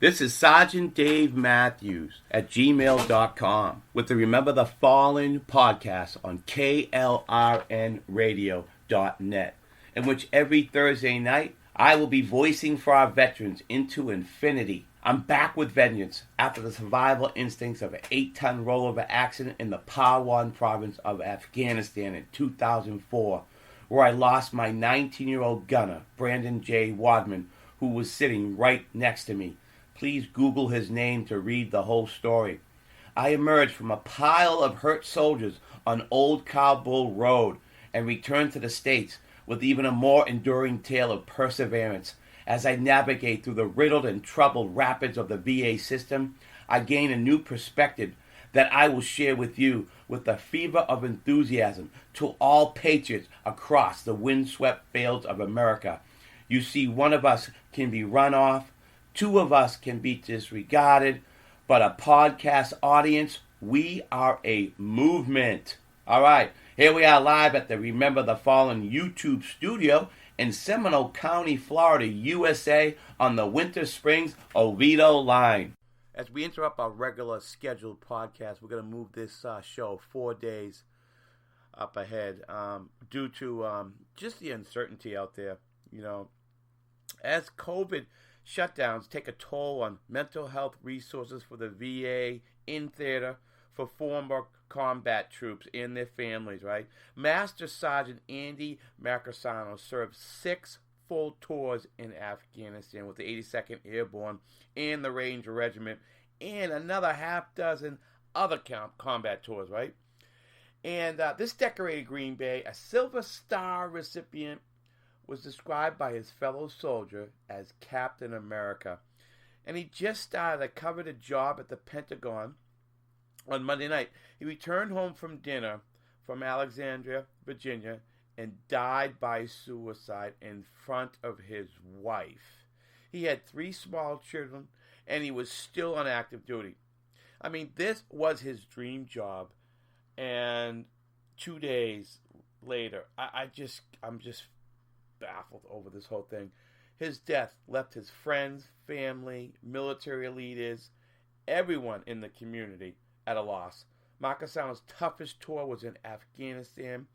This is Sergeant Dave Matthews at gmail.com with the Remember the Fallen podcast on klrnradio.net, in which every Thursday night I will be voicing for our veterans into infinity. I'm back with vengeance after the survival instincts of an 8-ton rollover accident in the Parwan province of Afghanistan in 2004, where I lost my 19-year-old gunner, Brandon J. Wadman, who was sitting right next to me. Please Google his name to read the whole story. I emerged from a pile of hurt soldiers on Old Kabul Road and returned to the States with even a more enduring tale of perseverance. As I navigate through the riddled and troubled rapids of the VA system, I gain a new perspective that I will share with you with the fever of enthusiasm to all patriots across the windswept fields of America. You see, one of us can be run off, two of us can be disregarded, but a podcast audience, we are a movement. All right, here we are live at the Remember the Fallen YouTube studio in Seminole County, Florida, USA, on the Winter Springs Oviedo line. As we interrupt our regular scheduled podcast, we're going to move this show 4 days up ahead due to just the uncertainty out there. You know, as COVID shutdowns take a toll on mental health resources for the VA in theater for former combat troops and their families, right? Master Sergeant Andy Marckersano served 6 full tours in Afghanistan with the 82nd Airborne and the Ranger Regiment and another half dozen other combat tours, right? And this decorated Green Beret, a Silver Star recipient, was described by his fellow soldier as Captain America. And he just started a coveted job at the Pentagon on Monday night. He returned home from dinner from Alexandria, Virginia, and died by suicide in front of his wife. He had 3 small children, and he was still on active duty. I mean, this was his dream job. And 2 days later, I'm just baffled over this whole thing. His death left his friends, family, military leaders, everyone in the community at a loss. Mackersano's toughest tour was in Afghanistan,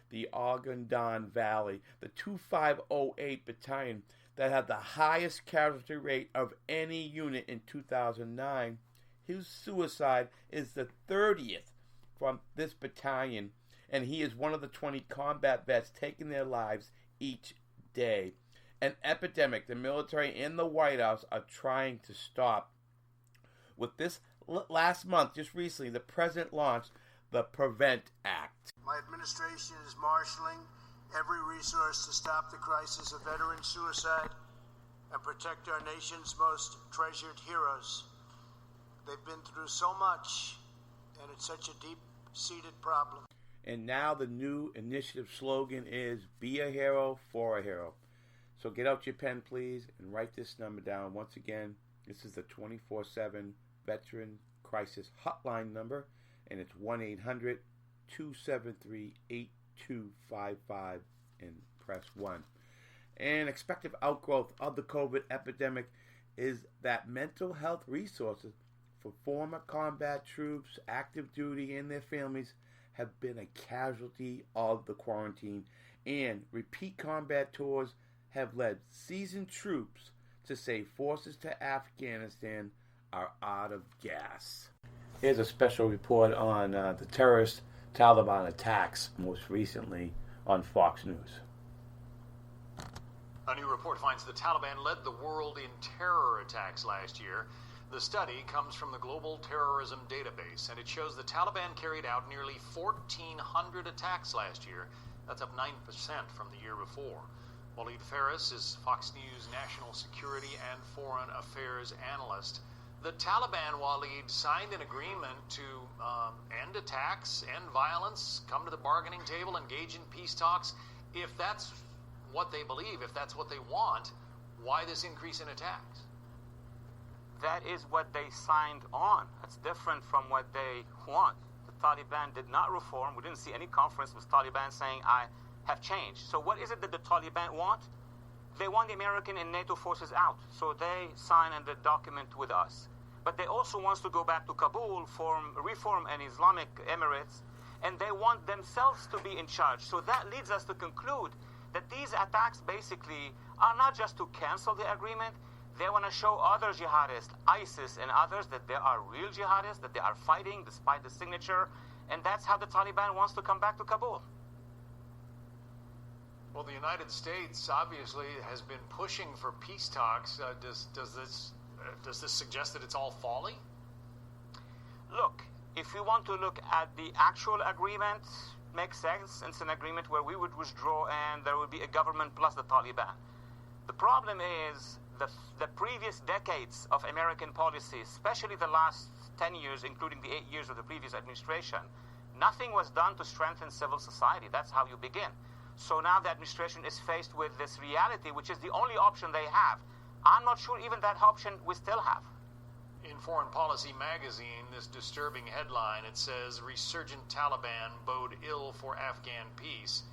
the Argondan Valley, the 2508 Battalion that had the highest casualty rate of any unit in 2009. His suicide is the 30th from this battalion, and he is one of the 20 combat vets taking their lives each day. An epidemic the military and the White House are trying to stop. With this last month, just recently, the president launched the Prevent Act. My administration is marshaling every resource to stop the crisis of veteran suicide and protect our nation's most treasured heroes. They've been through so much, and it's such a deep-seated problem. And now the new initiative slogan is Be a Hero for a Hero. So get out your pen, please, and write this number down. Once again, this is the 24/7 Veteran Crisis Hotline number, and it's 1-800-273-8255, and press 1. And expected outgrowth of the COVID epidemic is that mental health resources for former combat troops, active duty, and their families have been a casualty of the quarantine, and repeat combat tours have led seasoned troops to say forces to Afghanistan are out of gas. Here's a special report on the terrorist Taliban attacks, most recently on Fox News. A new report finds the Taliban led the world in terror attacks last year. The study comes from the Global Terrorism Database, and it shows the Taliban carried out nearly 1,400 attacks last year. That's up 9% from the year before. Waleed Faris is Fox News national security and foreign affairs analyst. The Taliban, Waleed, signed an agreement to end attacks, end violence, come to the bargaining table, engage in peace talks. If that's what they believe, if that's what they want, why this increase in attacks? That is what they signed on. That's different from what they want. The Taliban did not reform. We didn't see any conference with Taliban saying, I have changed. So what is it that the Taliban want? they want the American and NATO forces out. So they sign the document with us. But they also want to go back to Kabul, reform an Islamic Emirates, and they want themselves to be in charge. So that leads us to conclude that these attacks basically are not just to cancel the agreement. They want to show other jihadists, ISIS and others, that they are real jihadists, that they are fighting despite the signature, and that's how the Taliban wants to come back to Kabul. Well, the United States obviously has been pushing for peace talks. Does this suggest that it's all folly? Look, if you want to look at the actual agreement, makes sense. It's an agreement where we would withdraw and there would be a government plus the Taliban. The problem is the previous decades of American policy, especially the last 10 years, including the 8 years of the previous administration, nothing was done to strengthen civil society. That's how you begin. So now the administration is faced with this reality, which is the only option they have. I'm not sure even that option we still have. In Foreign Policy magazine, this disturbing headline, it says, "Resurgent Taliban bode ill for Afghan peace."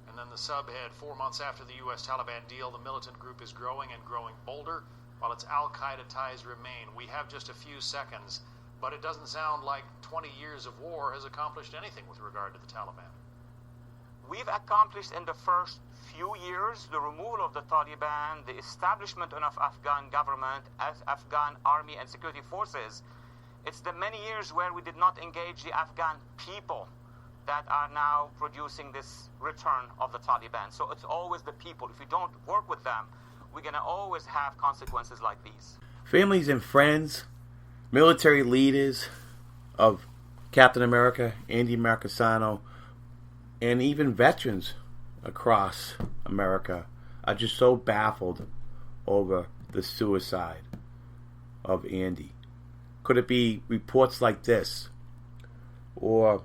And then the subhead, 4 months after the U.S.-Taliban deal, the militant group is growing and growing bolder, while its al-Qaeda ties remain. We have just a few seconds, but it doesn't sound like 20 years of war has accomplished anything with regard to the Taliban. We've accomplished in the first few years the removal of the Taliban, the establishment of Afghan government, as Afghan army and security forces. It's the many years where we did not engage the Afghan people that are now producing this return of the Taliban. So it's always the people. If we don't work with them, we're going to always have consequences like these. Families and friends, military leaders of Captain America, Andy Marckersano, and even veterans across America are just so baffled over the suicide of Andy. Could it be reports like this, or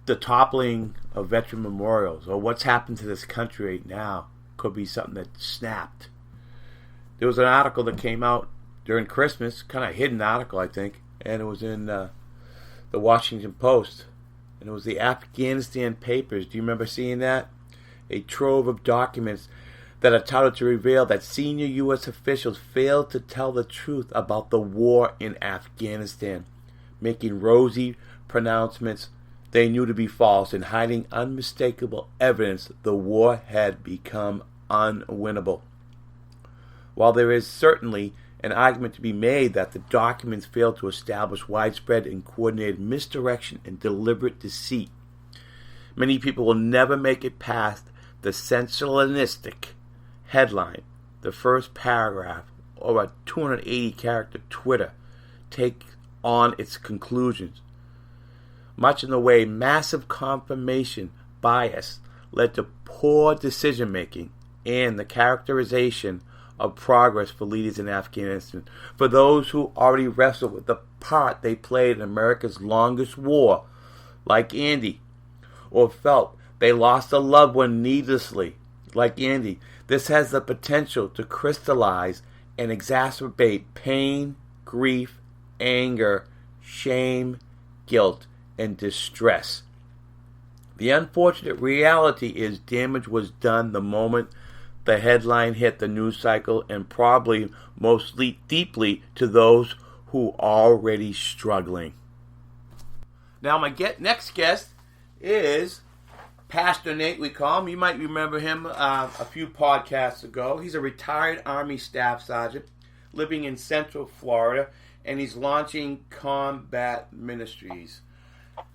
the toppling of veteran memorials, or what's happened to this country right now could be something that snapped? There was an article that came out during Christmas, kind of hidden article, I think, and it was in the Washington Post, and it was the Afghanistan papers. Do you remember seeing that? A trove of documents that are touted to reveal that senior U.S. officials failed to tell the truth about the war in Afghanistan, making rosy pronouncements they knew to be false and hiding unmistakable evidence the war had become unwinnable. While there is certainly an argument to be made that the documents failed to establish widespread and coordinated misdirection and deliberate deceit, many people will never make it past the sensationalistic headline, the first paragraph, or a 280-character Twitter take on its conclusions. Much in the way massive confirmation bias led to poor decision-making and the characterization of progress for leaders in Afghanistan, for those who already wrestled with the part they played in America's longest war, like Andy, or felt they lost a loved one needlessly, like Andy. This has the potential to crystallize and exacerbate pain, grief, anger, shame, guilt, and distress. The unfortunate reality is damage was done the moment the headline hit the news cycle, and probably most deeply to those who are already struggling. Now my next guest is Pastor Nate, we call him. You might remember him a few podcasts ago. He's a retired Army Staff Sergeant living in Central Florida, and he's launching Combat Ministries.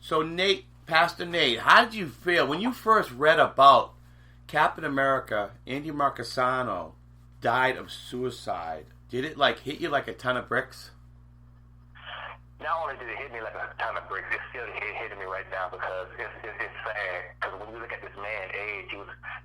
So Nate, Pastor Nate, how did you feel when you first read about Captain America, Andy Marckersano, died of suicide? Did it hit you like a ton of bricks? Not only did it hit me like a ton of bricks, it's still hitting me right now because it's sad. Because when you look at this man's age,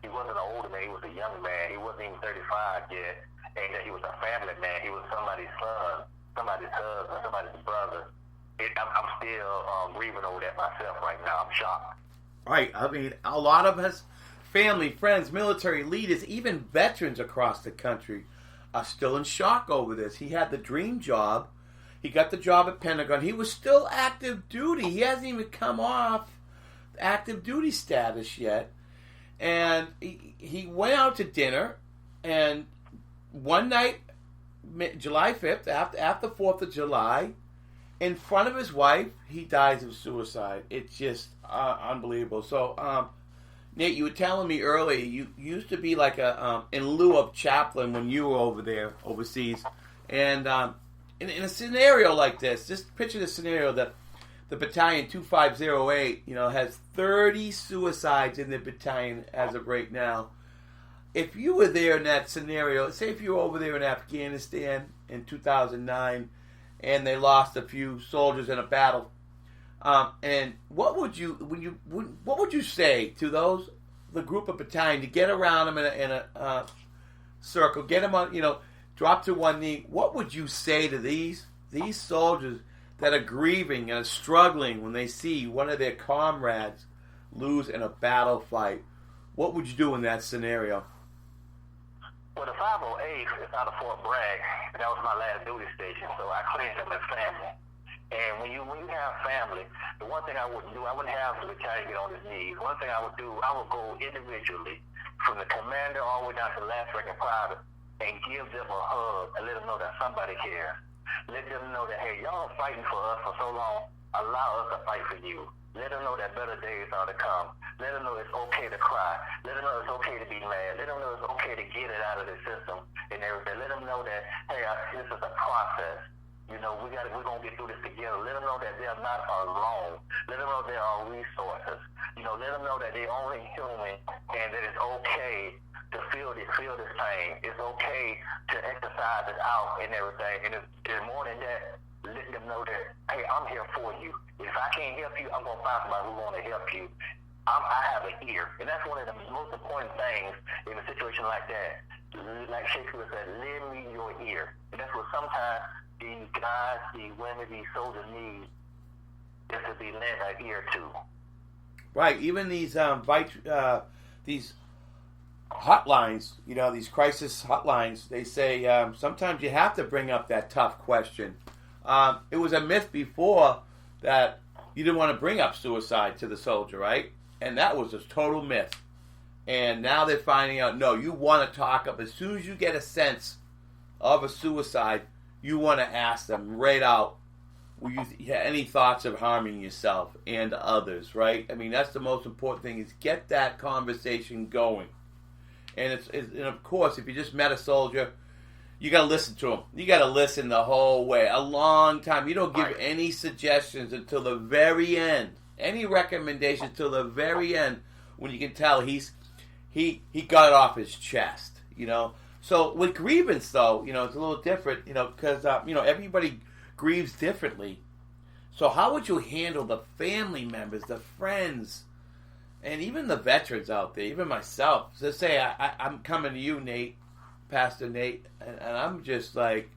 he wasn't an older man, he was a young man. He wasn't even 35 yet, and he was a family man. He was somebody's son, somebody's husband, somebody's brother. I'm still grieving over that myself right now. I'm shocked. Right. I mean, a lot of us, family, friends, military leaders, even veterans across the country are still in shock over this. He had the dream job. He got the job at Pentagon. He was still active duty. He hasn't even come off active duty status yet. And he went out to dinner, and one night, July 5th, after 4th of July, in front of his wife, he dies of suicide. It's just unbelievable. So, Nate, you were telling me earlier, you used to be like in lieu of chaplain when you were over there, overseas. And in a scenario like this, just picture the scenario that the battalion 2508, has 30 suicides in the battalion as of right now. If you were there in that scenario, say if you were over there in Afghanistan in 2009 and they lost a few soldiers in a battle, and what would you say to the group of battalion to get around them in a circle, get them on, drop to one knee? What would you say to these soldiers that are grieving and are struggling when they see one of their comrades lose in a battle fight? What would you do in that scenario? Well, the 508 is out of Fort Bragg. That was my last duty station, so I cleared them as family. And when you have family, the one thing I wouldn't do, I wouldn't have the battalion get on his knees. One thing I would do, I would go individually from the commander all the way down to the last ranking private and give them a hug and let them know that somebody cares. Let them know that, hey, y'all are fighting for us for so long. Allow us to fight for you. Let them know that better days are to come. Let them know it's okay to cry. Let them know it's okay to be mad. Let them know it's okay to get it out of the system and everything. Let them know that, hey, this is a process. We're gonna get through this together. Let them know that they're not alone. Let them know there are resources. Let them know that they're only human and that it's okay to feel this pain. It's okay to exercise it out and everything. And it's more than that. Let them know that, hey, I'm here for you. If I can't help you, I'm going to find somebody who's going to help you. I have an ear. And that's one of the most important things in a situation like that. Like Shakespeare said, lend me your ear. And that's what sometimes these guys, these women, these soldiers need, is to be lent an ear to. Right. Even these hotlines, these crisis hotlines, they say sometimes you have to bring up that tough question. It was a myth before that you didn't want to bring up suicide to the soldier, right? And that was a total myth. And now they're finding out, no, you want to talk up. As soon as you get a sense of a suicide, you want to ask them right out, will you have any thoughts of harming yourself and others, right? I mean, that's the most important thing, is get that conversation going. And and of course, if you just met a soldier, you got to listen to him. You got to listen the whole way, a long time. You don't give any suggestions until the very end, any recommendations till the very end, when you can tell he got it off his chest, So with grievance, though, it's a little different, because everybody grieves differently. So how would you handle the family members, the friends, and even the veterans out there, even myself? So say I'm coming to you, Nate, Pastor Nate, and I'm just like,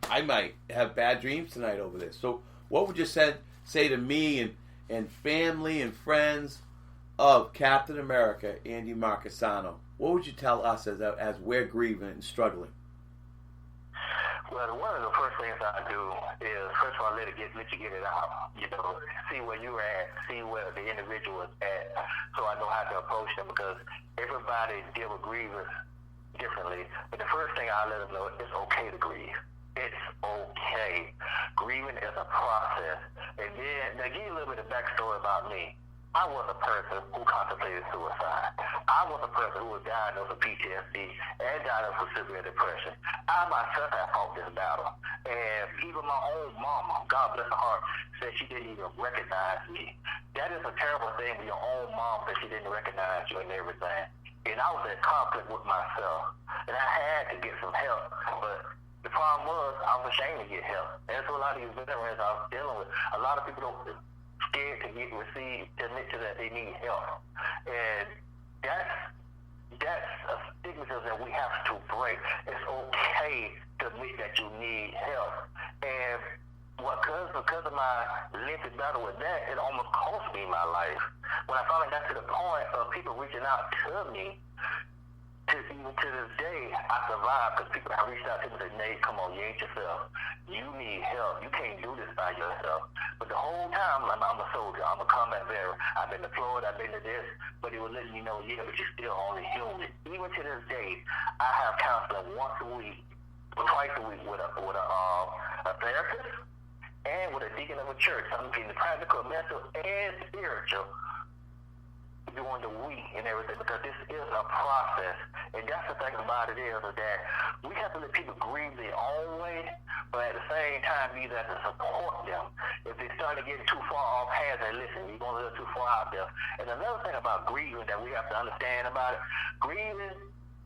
I might have bad dreams tonight over this. So what would you say to me and family and friends of Captain America, Andy Marckersano? What would you tell us as we're grieving and struggling? Well, one of the first things I do is, first of all, let you get it out. See where you're at, see where the individual is at, so I know how to approach them, because everybody deal with grievance differently. But the first thing I let them know, it's okay to grieve. It's okay. Grieving is a process. And then, to give you a little bit of backstory about me, I was a person who contemplated suicide. I was a person who was diagnosed with PTSD and diagnosed with severe depression. I myself have fought this battle. And even my own mama, God bless her heart, said she didn't even recognize me. That is a terrible thing when your own mom said she didn't recognize you and everything. And I was in conflict with myself. And I had to get some help. But the problem was, I was ashamed to get help. And that's what a lot of these veterans I was dealing with. A lot of people don't scared to admit to that they need help. And that's a stigma that we have to break. It's okay to admit that you need help. And because of my lengthy battle with that, it almost cost me my life. When I finally got to the point of people reaching out to me, even to this day, I survived because people have reached out to me and said, Nate, come on, you ain't yourself. You need help. You can't do this by yourself. But the whole time, I'm a soldier. I'm a combat veteran. I've been deployed. I've been to this. But it was letting you know, yeah, but you're still only human. Even to this day, I have counseling once a week, or twice a week with a therapist and with a deacon of a church. I'm getting the practical, mental, and spiritual during the week and everything, because this is a process. And that's the thing about it is that we have to let people grieve their own way, but at the same time, we have to support them. If they start to get too far off path, and listen, you're going to live too far out there. And another thing about grieving that we have to understand about it, grieving,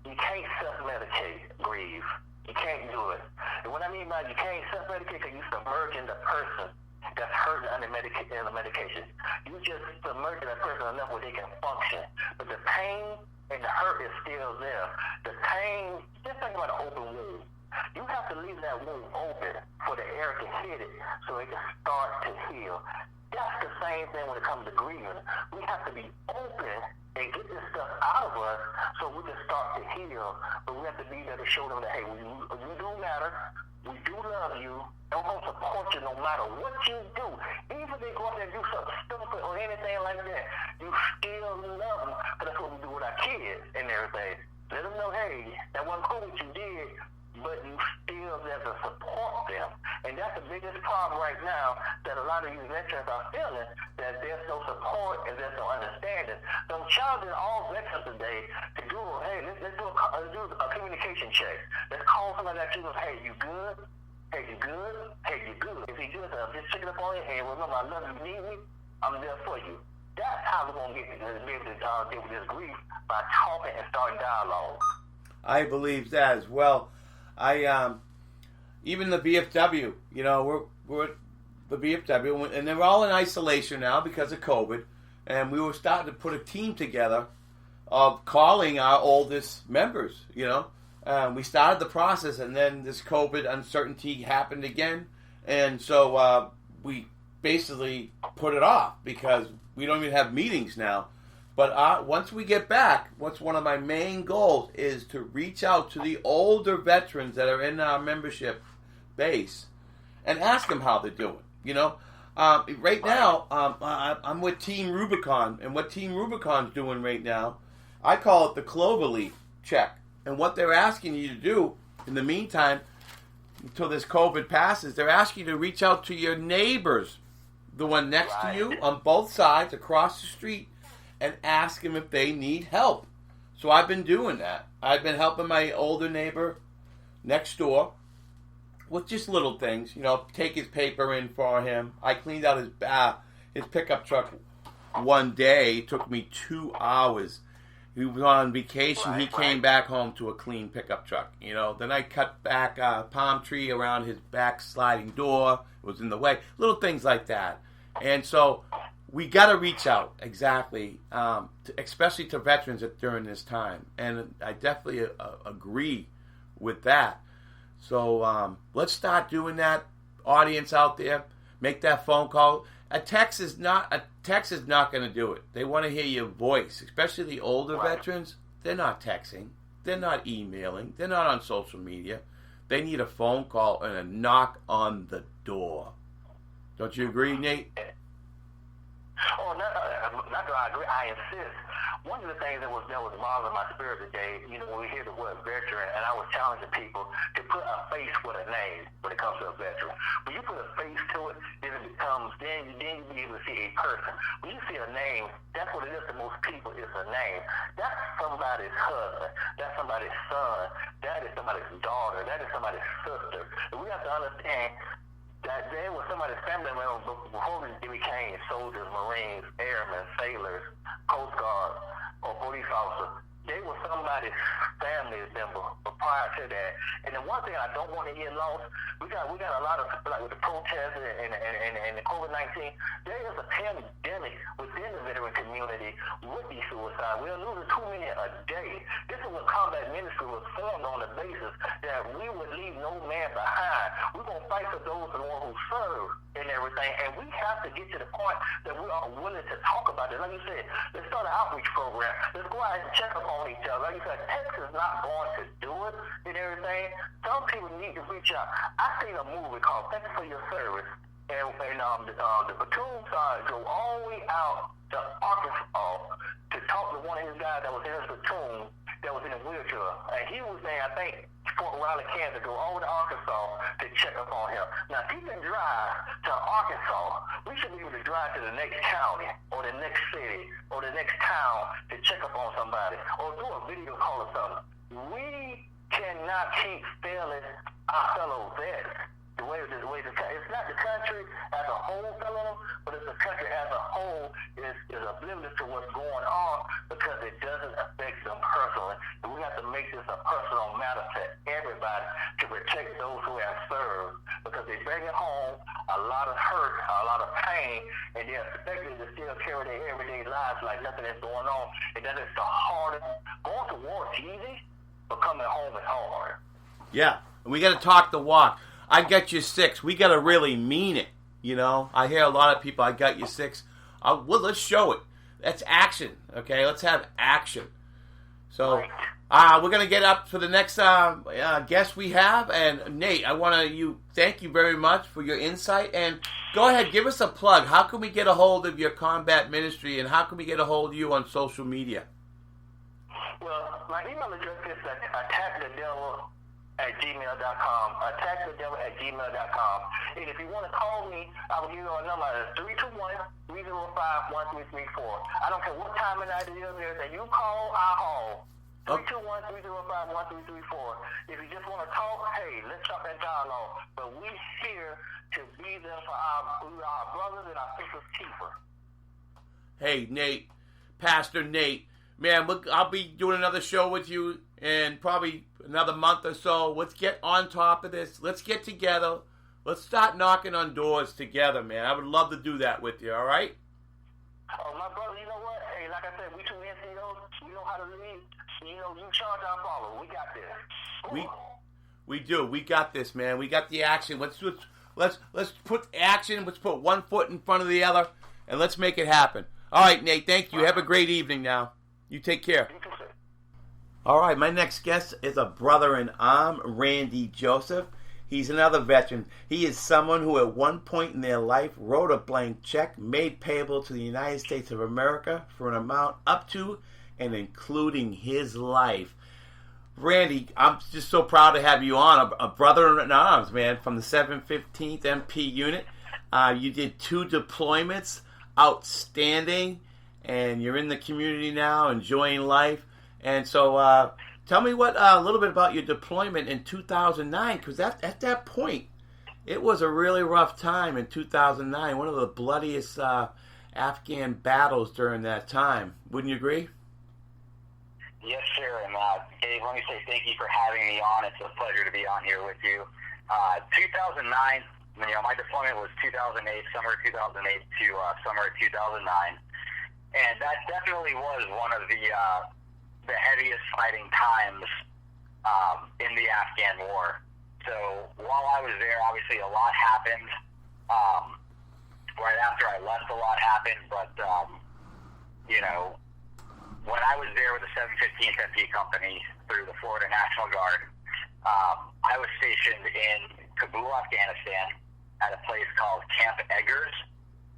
you can't self-medicate grieve. You can't do it. And what I mean by you can't self-medicate, because you're submerging the person that's hurting under medication. You just submerge that person enough where they can function. But the pain and the hurt is still there. The pain, just think about an open wound. You have to leave that wound open for the air to hit it so it can start to heal. That's the same thing when it comes to grieving. We have to be open and get this stuff out of us so we can start to heal. But we have to be there to show them that, hey, you do matter. We do love you, and we're going to support you no matter what you do. Even if they go out there and do something stupid or anything like that, you still love them, because that's what we do with our kids and everything. Let them know, hey, that wasn't cool what you did, but you still there to support them. And that's the biggest problem right now that a lot of these veterans are feeling, that there's no support and there's no understanding. So I'm challenging all veterans today to do, hey, let's do a communication check. Let's call somebody that you know, hey, you good? Hey, you good? Hey, you good? If you good, just check it up on you, and remember, I love you, need me, I'm there for you. That's how we're going to be able to deal with this grief, by talking and starting dialogue. I believe that as well. Even the VFW, you know, we're the VFW, and they're all in isolation now because of COVID, and we were starting to put a team together of calling our oldest members, you know. We started the process, and then this COVID uncertainty happened again, and so we basically put it off because we don't even have meetings now. But once we get back, what's one of my main goals is to reach out to the older veterans that are in our membership base and ask them how they're doing. You know, right now I'm with Team Rubicon, and what Team Rubicon's doing right now, I call it the Cloverleaf check. And what they're asking you to do in the meantime, until this COVID passes, they're asking you to reach out to your neighbors, the one next to you on both sides across the street, and ask them if they need help. So I've been doing that. I've been helping my older neighbor next door with just little things, you know, take his paper in for him. I cleaned out his pickup truck one day. It took me 2 hours. He was on vacation. He came back home to a clean pickup truck, you know. Then I cut back a palm tree around his back sliding door. It was in the way. Little things like that. And so we got to reach out, exactly, especially to veterans during this time. And I definitely agree with that. So let's start doing that, audience out there. Make that phone call. A text is not going to do it. They want to hear your voice, especially the older veterans. They're not texting. They're not emailing. They're not on social media. They need a phone call and a knock on the door. Don't you agree, Nate? Oh, not do I agree. I insist. One of the things that was bothering my spirit today, you know, when we hear the word veteran, and I was challenging people to put a face with a name when it comes to a veteran. When you put a face to it, then it becomes, then you be able to see a person. When you see a name, that's what it is to most people, is a name. That's somebody's husband. That's somebody's son. That is somebody's daughter. That is somebody's sister. And we have to understand that there was somebody's family member before they became soldiers, Marines, airmen, sailors, Coast Guard, or police officers. They were somebody's family member prior to that. And the one thing I don't want to get lost, we got a lot of, like with the protests and the COVID-19, there is a pandemic within the veteran community with these suicides. We're losing 2 million a day. This is what combat ministry was formed on the basis that we would leave no man behind. We're going to fight for those who serve and everything, and we have to get to the point that we are willing to talk about it. Like you said, let's start an outreach program. Let's go out and check up on each other. Like you said, text is not going to do it and everything. Some people need to reach out. I seen a movie called Thank You for Your Service, the platoon sergeant drove all the way out to Arkansas to talk to one of his guys that was in his platoon that was in a wheelchair. And he was saying, I think, Fort Riley, Kansas, go over to Arkansas to check up on him. Now, if he can drive to Arkansas, we should be able to drive to the next county or the next city or the next town to check up on somebody or do a video call or something. We cannot keep failing our fellow vets. It's not the country as a whole failing them, but it's the country as a whole is oblivious to what's going on because it doesn't affect them personally. And we have to make this a personal matter to everybody to protect those who have served because they bring it home a lot of hurt, a lot of pain, and they're expected to still carry their everyday lives like nothing is going on. And that is the hardest. Going to war is easy, but coming home is hard. Yeah, and we got to talk the walk. I got you 6. We got to really mean it, you know. I hear a lot of people, I got you 6. Well, let's show it. That's action, okay? Let's have action. So we're going to get up for the next guest we have. And, Nate, I want to thank you very much for your insight. And go ahead, give us a plug. How can we get a hold of your combat ministry, and how can we get a hold of you on social media? Well, my email address is attackthedevil@gmail.com. Attackthedevil@gmail.com. And if you want to call me, I will give you a number. It's 321-305-1334. I don't care what time of night it is. And you call, I'll call. 321-305-1334. If you just want to talk, hey, let's talk that dialogue. But we're here to be there for our brothers and our sisters keeper. Hey, Nate, Pastor Nate. Man, I'll be doing another show with you in probably another month or so. Let's get on top of this. Let's get together. Let's start knocking on doors together, man. I would love to do that with you, all right? Oh, my brother, you know what? Hey, like I said, we two NCOs, we know how to lead. You know, you charge, our follow. We got this. We do. We got this, man. We got the action. Let's put action. Let's put one foot in front of the other, and let's make it happen. All right, Nate, thank you. Have a great evening now. You take care. All right, my next guest is a brother-in-arms, Randy Joseph. He's another veteran. He is someone who at one point in their life wrote a blank check made payable to the United States of America for an amount up to and including his life. Randy, I'm just so proud to have you on, a brother-in-arms, man, from the 715th MP unit. You did 2 deployments, outstanding, and you're in the community now, enjoying life. And so tell me a little bit about your deployment in 2009, because at that point, it was a really rough time in 2009, one of the bloodiest Afghan battles during that time. Wouldn't you agree? Yes, sir. And Dave, let me say thank you for having me on. It's a pleasure to be on here with you. 2009, my deployment was 2008, summer of 2008 to summer of 2009. And that definitely was one of the heaviest fighting times in the Afghan war. So while I was there, obviously a lot happened. Right after I left, a lot happened. But, when I was there with the 715th MP Company through the Florida National Guard, I was stationed in Kabul, Afghanistan, at a place called Camp Eggers.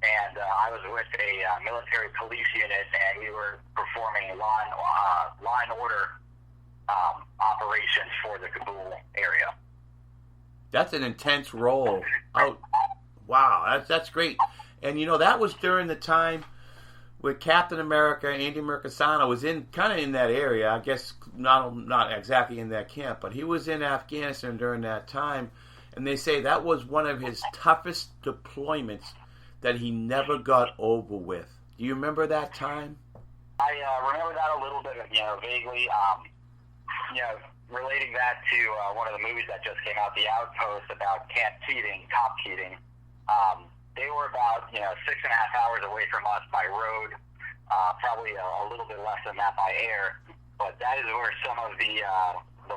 And I was with a military police unit, and we were performing law and order operations for the Kabul area. That's an intense role. Oh, wow, that's great. And that was during the time where Captain America, Andy Marckersano, was kind of in that area. I guess not exactly in that camp, but he was in Afghanistan during that time. And they say that was one of his toughest deployments that he never got over with. Do you remember that time? I remember that a little bit, vaguely. Relating that to one of the movies that just came out, The Outpost, about Camp Keating, Top Keating. They were about 6.5 hours away from us by road, probably a little bit less than that by air. But that is where some of the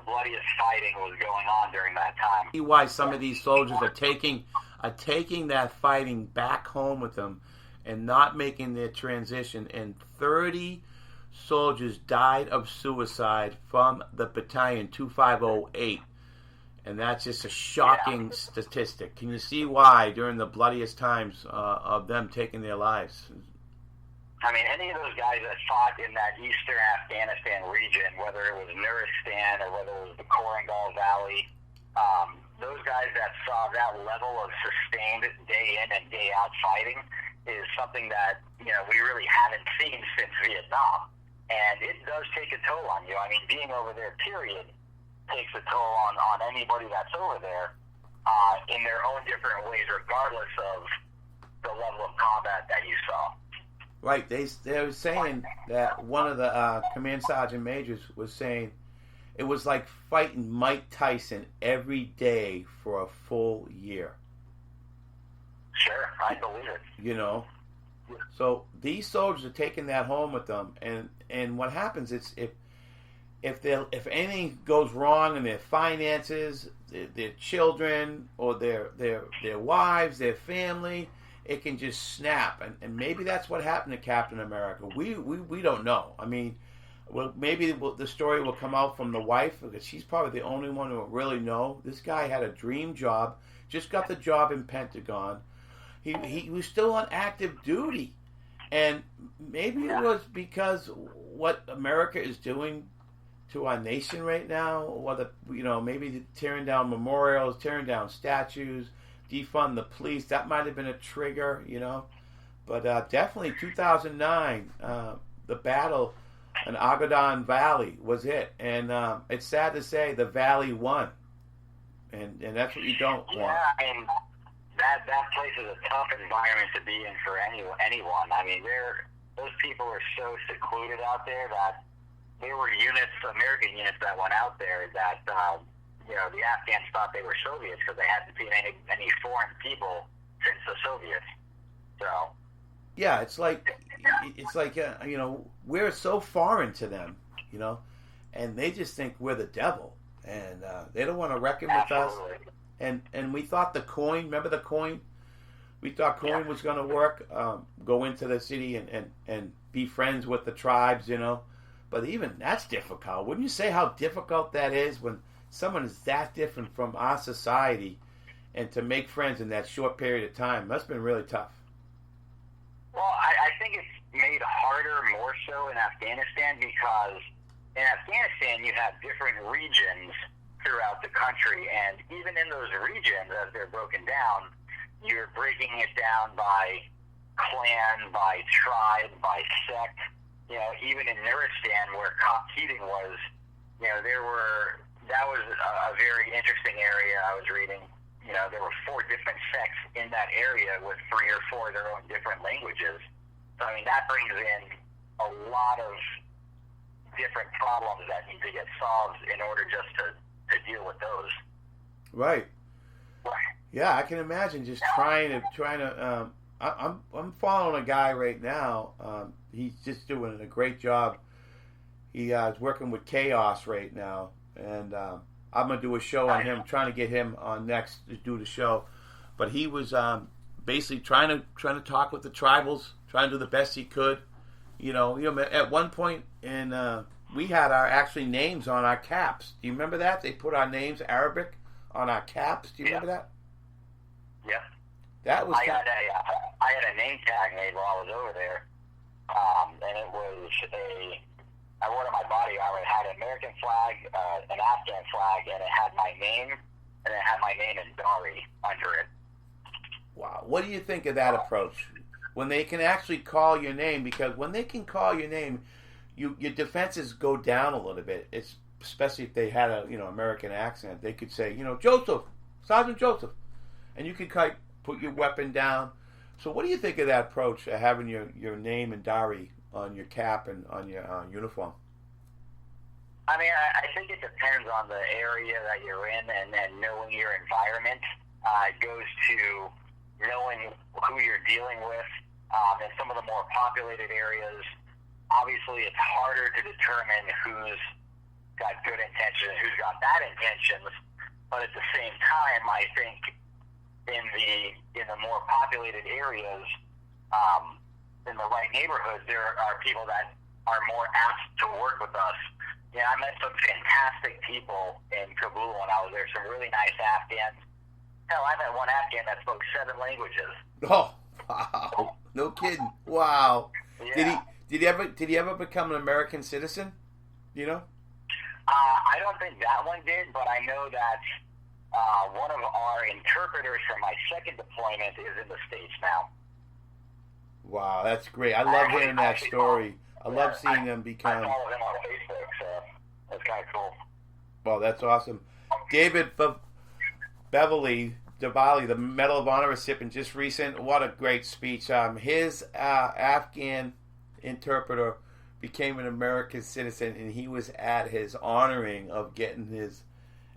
bloodiest fighting was going on during that time. See why some of these soldiers are taking that fighting back home with them and not making their transition. And 30 soldiers died of suicide from the battalion 2508. And that's just a shocking statistic. Can you see why during the bloodiest times of them taking their lives? I mean, any of those guys that fought in that eastern Afghanistan region, whether it was Nuristan or whether it was the Korangal Valley, those guys that saw that level of sustained day in and day out fighting is something that, you know, we really haven't seen since Vietnam. And it does take a toll on you. I mean, being over there, period, takes a toll on anybody that's over there in their own different ways, regardless of the level of combat that you saw. Right. They were saying that one of the command sergeant majors was saying it was like fighting Mike Tyson every day for a full year. Sure, I believe it. You know? So these soldiers are taking that home with them, and what happens is if anything goes wrong in their finances, their children, or their wives, their family, it can just snap, and maybe that's what happened to Captain America. We don't know. I mean, well, maybe the story will come out from the wife, because she's probably the only one who will really know. This guy had a dream job, just got the job in Pentagon. He was still on active duty, and maybe it was because what America is doing to our nation right now, whether, you know, maybe tearing down memorials, tearing down statues, defund the police, that might have been a trigger, you know. But definitely 2009, the battle in Agadan Valley was it. And it's sad to say the Valley won. And that's what you don't want. Yeah, I mean, that place is a tough environment to be in for anyone. I mean, those people are so secluded out there that there were American units that went out there that, you know, the Afghans thought they were Soviets because they hadn't seen any foreign people since the Soviets. So. Yeah, it's like you know, we're so foreign to them, you know, and they just think we're the devil, and they don't want to reckon with us. And we thought the coin, remember the coin? We thought coin was going to work, go into the city and be friends with the tribes, you know. But even that's difficult. Wouldn't you say how difficult that is when someone is that different from our society, and to make friends in that short period of time? That's been really tough. Well, I think it's made harder more so in Afghanistan because in Afghanistan you have different regions throughout the country, and even in those regions, as they're broken down, you're breaking it down by clan, by tribe, by sect. You know, even in Nuristan, where Keating was, you know, that was a very interesting area I was reading. You know, there were 4 different sects in that area with 3 or 4 of their own different languages. So, I mean, that brings in a lot of different problems that need to get solved in order just to deal with those. Right. Yeah, I can imagine just trying to. I'm following a guy right now. He's just doing a great job. He is working with Chaos right now, and I'm gonna do a show on him, trying to get him on next to do the show. But he was basically trying to talk with the tribals, trying to do the best he could. You know, at one point we had our actually names on our caps. Do you remember that? They put our names Arabic on our caps. Do you remember that? Yeah. That was. I had a name tag made while I was over there, and it was I wore it on my body armor. It had an American flag, an Afghan flag, and it had my name, and it had my name in Dari under it. Wow. What do you think of that approach? When they can actually call your name, because when they can call your name, your defenses go down a little bit. It's especially if they had a American accent. They could say, Joseph, Sergeant Joseph, and you could put your weapon down. So what do you think of that approach, having your name and Dari on your cap and on your uniform? I mean, I think it depends on the area that you're in and knowing your environment. It goes to knowing who you're dealing with. In some of the more populated areas, obviously it's harder to determine who's got good intentions and who's got bad intentions. But at the same time, I think in the more populated areas, in the right neighborhoods, there are people that are more apt to work with us Yeah, I met some fantastic people in Kabul when I was there. Some really nice Afghans. Hell, I met one Afghan that spoke 7 languages. Oh, wow! No kidding! Wow. Yeah. Did he ever become an American citizen? You know? I don't think that one did, but I know that one of our interpreters from my second deployment is in the States now. Wow, that's great. I love hearing that story. I love seeing them become. I follow him on Facebook, so that's kind of cool. Well, that's awesome. David Beverly Diwali, the Medal of Honor recipient, just recent. What a great speech. His Afghan interpreter became an American citizen, and he was at his honoring of getting his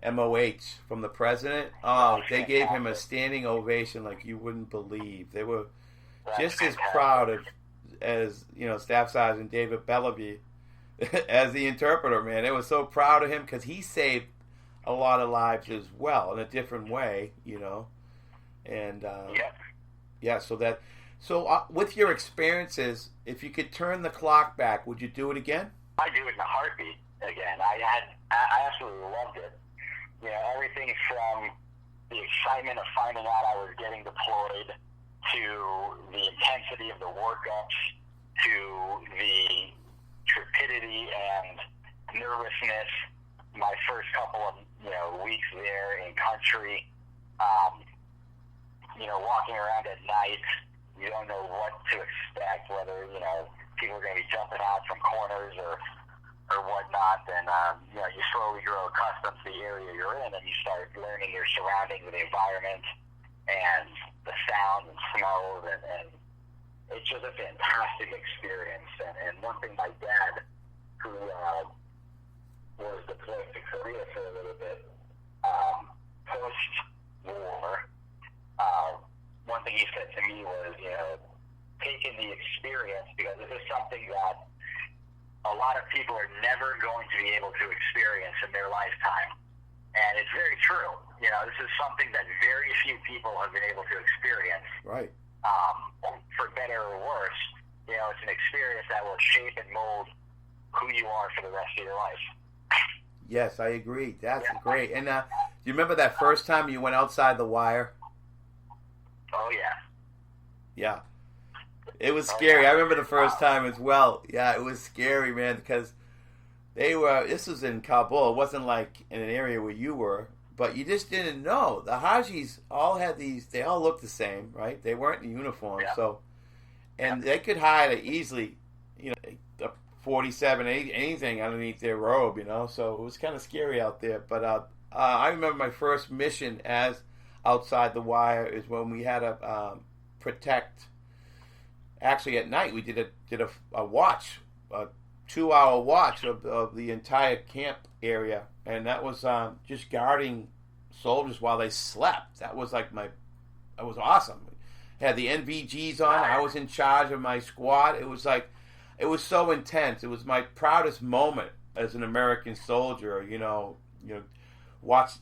MOH from the president. Oh, they gave him a standing ovation like you wouldn't believe. They were just as proud as Staff Sergeant David Bellevue as the interpreter, man. They were so proud of him because he saved a lot of lives as well in a different way, And so with your experiences, if you could turn the clock back, would you do it again? I do it in a heartbeat again. I absolutely loved it. Everything from the excitement of finding out I was getting deployed, to the intensity of the workups, to the trepidity and nervousness. My first couple of weeks there in country, walking around at night, you don't know what to expect, whether people are going to be jumping out from corners or whatnot, and you slowly grow accustomed to the area you're in, and you start learning your surroundings and the environment and the sounds and smells, and it's just a fantastic experience. And one thing, my dad, who was deployed to Korea for a little bit, post-war, one thing he said to me was, taking the experience, because this is something that a lot of people are never going to be able to experience in their lifetime. And it's very true. This is something that very few people have been able to experience. Right. For better or worse, it's an experience that will shape and mold who you are for the rest of your life. Yes, I agree. That's great. And do you remember that first time you went outside the wire? Oh, yeah. Yeah. It was scary. I remember the first time as well. Yeah, it was scary, man, because this was in Kabul. It wasn't like in an area where you were, but you just didn't know. The Hajis all had they all looked the same, right? They weren't in uniform, and they could hide easily, a 47, anything underneath their robe, so it was kind of scary out there. But I remember my first mission as outside the wire is when we had to protect. Actually, at night we did a watch, a 2-hour watch of the entire camp area, and that was just guarding soldiers while they slept. That was that was awesome. Had the NVGs on. I was in charge of my squad. It was so intense. It was my proudest moment as an American soldier.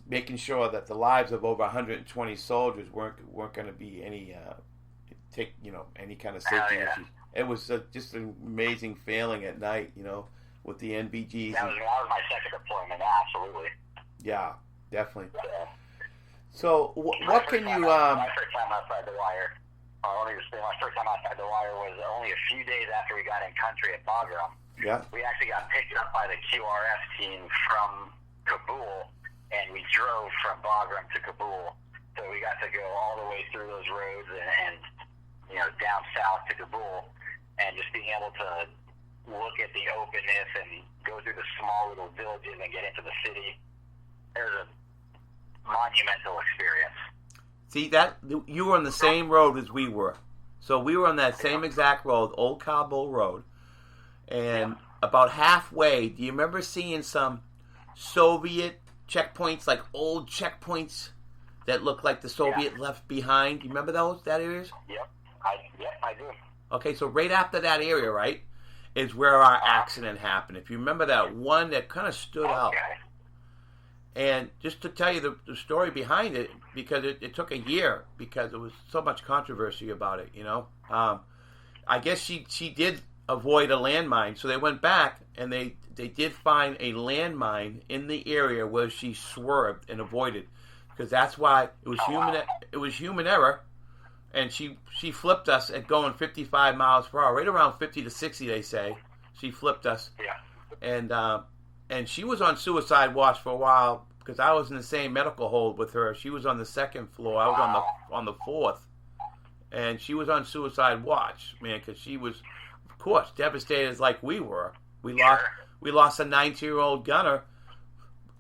Making sure that the lives of over 120 soldiers weren't going to be any kind of safety issues. It was just an amazing feeling at night, with the NVGs. That was my second deployment, absolutely. Yeah, definitely. So, what can you... My first time outside the wire, my first time outside the wire was only a few days after we got in country at Bagram. Yeah. We actually got picked up by the QRF team from Kabul, and we drove from Bagram to Kabul. So we got to go all the way through those roads and down south to Kabul, and just being able to look at the openness and go through the small little villages and get into the city. It was a monumental experience. See, that you were on the same road as we were. So we were on that same exact road, Old Kabul Road, and about halfway, do you remember seeing some Soviet checkpoints, like old checkpoints that looked like the Soviet left behind? Do you remember that areas? Yep, I do. Okay, so right after that area, right, is where our accident happened. If you remember that one that kind of stood out. And just to tell you the story behind it, because it took a year, because there was so much controversy about it, I guess she did avoid a landmine. So they went back and they did find a landmine in the area where she swerved and avoided, because that's why it was human error, and she flipped us at going 55 miles per hour, right around 50 to 60 they say. She flipped us. Yeah. And she was on suicide watch for a while because I was in the same medical hold with her. She was on the second floor. I was on the fourth, and she was on suicide watch, man, because she was, of course, devastated like we were. We lost a 19-year-old gunner.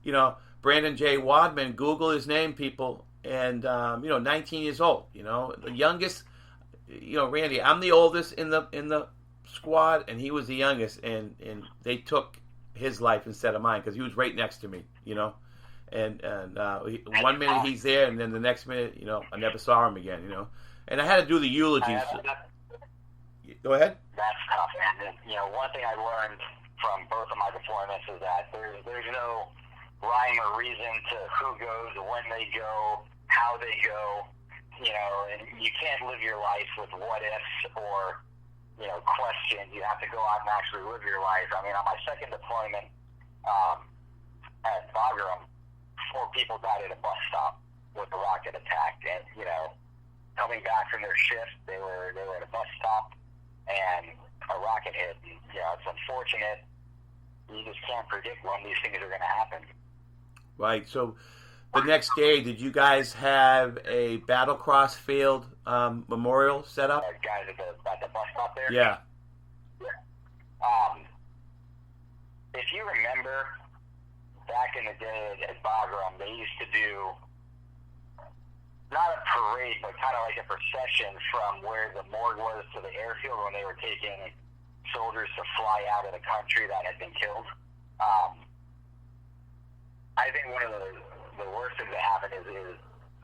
You know, Brandon J. Wadman. Google his name, people, and 19 years old. You know, the youngest. You know, Randy. I'm the oldest in the squad, and he was the youngest, and they took his life instead of mine because he was right next to me. You know. And 1 minute he's there, and then the next minute, I never saw him again. And I had to do the eulogies. Go ahead. That's tough, man. One thing I learned from both of my deployments is that there's no rhyme or reason to who goes, when they go, how they go. And you can't live your life with what ifs or questions. You have to go out and actually live your life. I mean, on my second deployment at Bagram, 4 people died at a bus stop with a rocket attack, and coming back from their shift, they were at a bus stop, and a rocket hit. And, it's unfortunate. You just can't predict when these things are going to happen. Right. So, the next day, did you guys have a Battlecross Field memorial set up? Guys at the bus stop there. Yeah. If you remember, back in the day at Bagram, they used to do not a parade, but kind of like a procession from where the morgue was to the airfield when they were taking soldiers to fly out of the country that had been killed. I think one of the worst things that happened is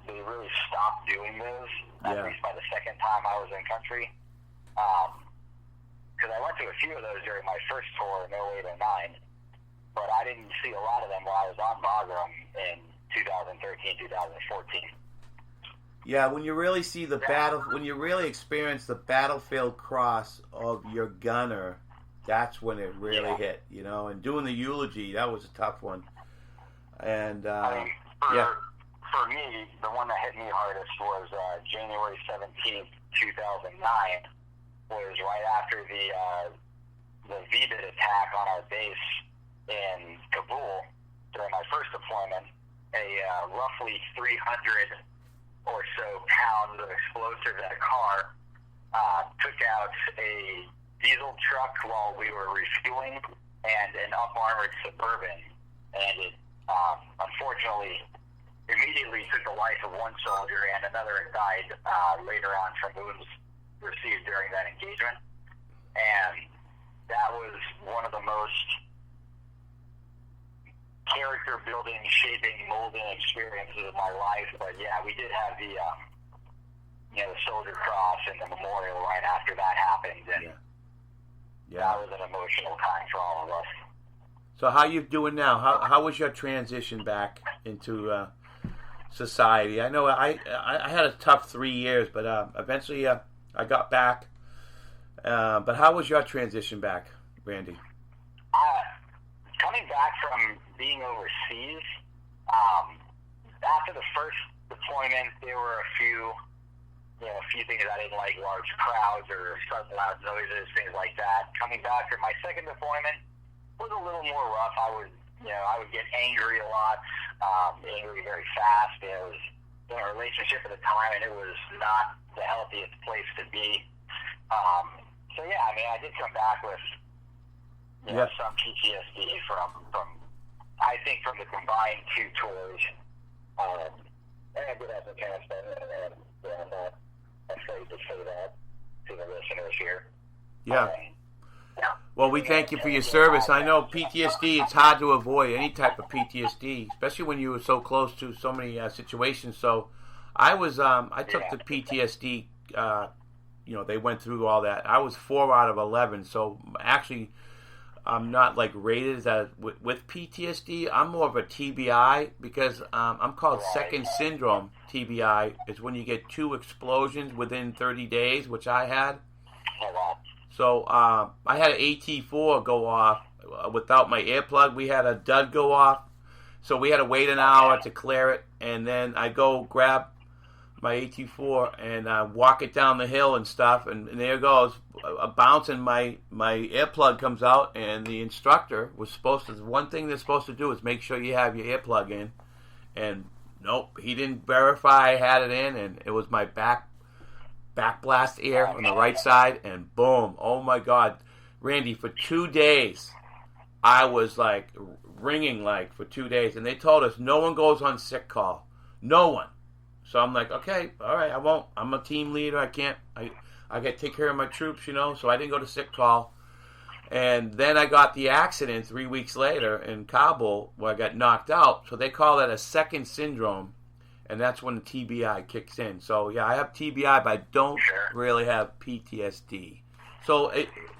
they really stopped doing those, at least by the second time I was in country. Because I went to a few of those during my first tour in 08 and 09. But I didn't see a lot of them while I was on Bagram in 2013, 2014. Yeah, when you really see the battle, when you really experience the battlefield cross of your gunner, that's when it really hit, And doing the eulogy, that was a tough one. And for me, the one that hit me hardest was January 17th, 2009. Was right after the VBIT attack on our base in Kabul during my first deployment. A roughly 300 or so pounds of explosive in a car took out a diesel truck while we were refueling and an up-armored Suburban, and it unfortunately immediately took the life of one soldier, and another died later on from wounds received during that engagement. And that was one of the most character building, shaping, molding experiences of my life. But yeah, we did have the soldier cross and the memorial right after that happened, and that was an emotional time for all of us. So how you doing now? How was your transition back into society? I know I had a tough 3 years, but eventually I got back. But how was your transition back, Randy? Coming back from being overseas, after the first deployment, there were a few things I didn't like, large crowds or sudden loud noises, things like that. Coming back from my second deployment was a little more rough. I would get angry a lot, angry very fast. It was in a relationship at the time, and it was not the healthiest place to be. So yeah, I mean, I did come back with some PTSD from I think from the combined 2 tours. And I did have Afghanistan, and I'm not afraid to say that to the listeners here. Yeah. Well, we thank you for your service. I know PTSD, it's hard to avoid any type of PTSD, especially when you were so close to so many situations. So I took the PTSD, they went through all that. I was 4 out of 11. So actually, I'm not like rated as with PTSD. I'm more of a TBI because I'm called second syndrome. TBI is when you get 2 explosions within 30 days, which I had. So I had an AT4 go off without my earplug. We had a dud go off. So we had to wait an hour to clear it. And then I go grab my AT4 and walk it down the hill and stuff. And there it goes. A bounce and my earplug comes out. And the instructor was supposed to, one thing they're supposed to do is make sure you have your earplug in. And nope, he didn't verify I had it in. And it was my back blast ear on the right side. And boom, oh my God. Randy, for 2 days, I was like ringing like for 2 days. And they told us no one goes on sick call. No one. So I'm like, okay, all right, I won't. I'm a team leader. I can't. I got to take care of my troops, you know. So I didn't go to sick call. And then I got the accident 3 weeks later in Kabul where I got knocked out. So they call that a second syndrome. And that's when the TBI kicks in. So, yeah, I have TBI, but I don't really have PTSD. So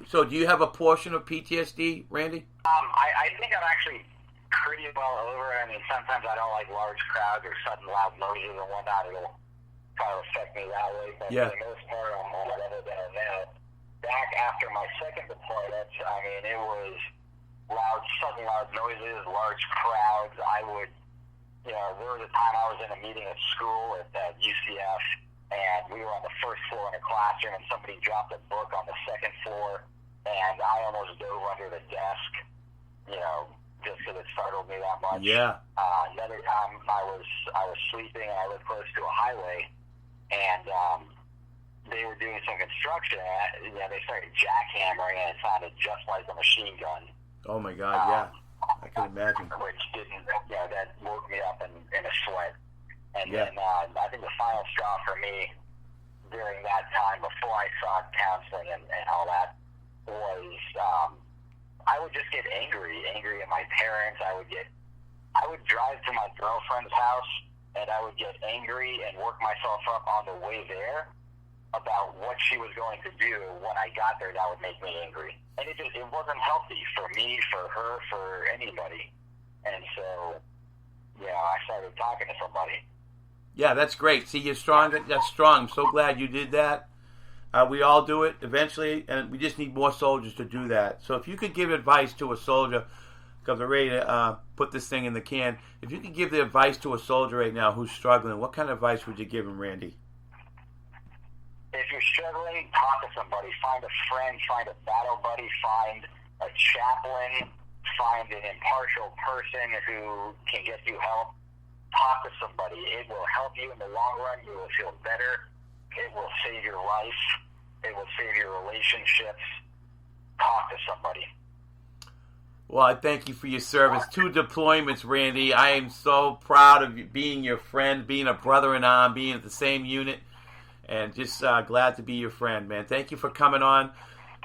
do you have a portion of PTSD, Randy? I think I'm actually pretty well over it. I mean, sometimes I don't like large crowds or sudden loud noises and whatnot. It'll kind of affect me that way. But for the most part, I'm better than that. Back after my second deployment, I mean, it was sudden loud noises, large crowds. I would, there was a time I was in a meeting at school at UCF, and we were on the first floor in a classroom, and somebody dropped a book on the second floor, and I almost dove under the desk, just because it startled me that much. Yeah. Another time I was sleeping and I lived close to a highway, and they were doing some construction. And they started jackhammering, and it sounded just like a machine gun. Oh my God! Yeah, I can imagine. Which didn't, that woke me up in a sweat. And then I think the final straw for me during that time, before I sought counseling and all that, was I would just get angry at my parents. I would drive to my girlfriend's house, and I would get angry and work myself up on the way there about what she was going to do when I got there. That would make me angry. And it wasn't healthy for me, for her, for anybody. And so, I started talking to somebody. Yeah, that's great. See, you're strong. That's strong. I'm so glad you did that. We all do it eventually, and we just need more soldiers to do that. So if you could give advice to a soldier, because we're ready to put this thing in the can, if you could give the advice to a soldier right now who's struggling, what kind of advice would you give him, Randy? If you're struggling, talk to somebody. Find a friend, find a battle buddy, find a chaplain, find an impartial person who can get you help. Talk to somebody. It will help you in the long run. You will feel better. It will save your life. It will save your relationships. Talk to somebody. Well, I thank you for your service. 2 deployments, Randy. I am so proud of you being your friend, being a brother-in-arms, being at the same unit, and just glad to be your friend, man. Thank you for coming on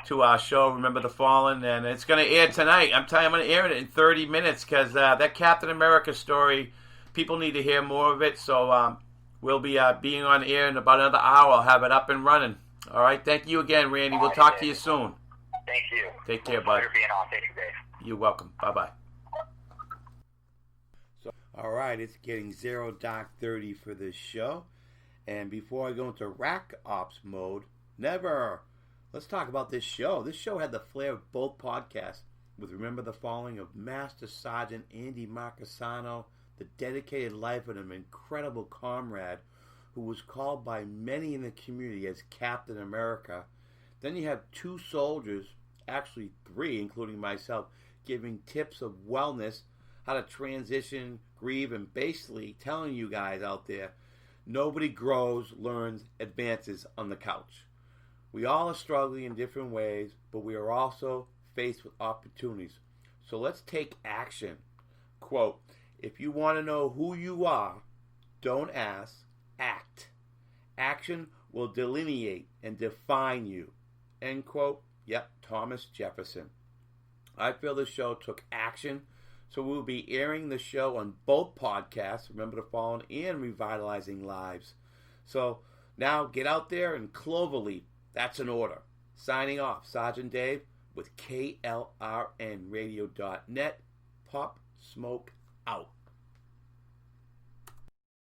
to our show, Remember the Fallen, and it's going to air tonight. I'm telling you, I'm going to air it in 30 minutes because that Captain America story, people need to hear more of it, so we'll be being on air in about another hour. I'll have it up and running. All right, thank you again, Randy. We'll talk to you soon. Thank you. Take care, bud. Pleasure being on. Thank you, Dave. You're welcome. Bye-bye. All right, it's getting 0 dark 30 for this show. And before I go into rack ops mode, let's talk about this show. This show had the flair of both podcasts with Remember the Falling of Master Sergeant Andy Marckersano, the dedicated life of an incredible comrade who was called by many in the community as Captain America. Then you have 2 soldiers, actually 3, including myself, giving tips of wellness, how to transition, grieve, and basically telling you guys out there, nobody grows, learns, advances on the couch. We all are struggling in different ways, but we are also faced with opportunities. So let's take action. Quote, if you want to know who you are, don't ask, act. Action will delineate and define you. End quote. Yep, Thomas Jefferson. I feel the show took action, so we'll be airing the show on both podcasts, Remember the Fallen and Revitalizing Lives. So now get out there and cloverleaf. That's an order. Signing off, Sergeant Dave with KLRNradio.net. Pop Smoke out.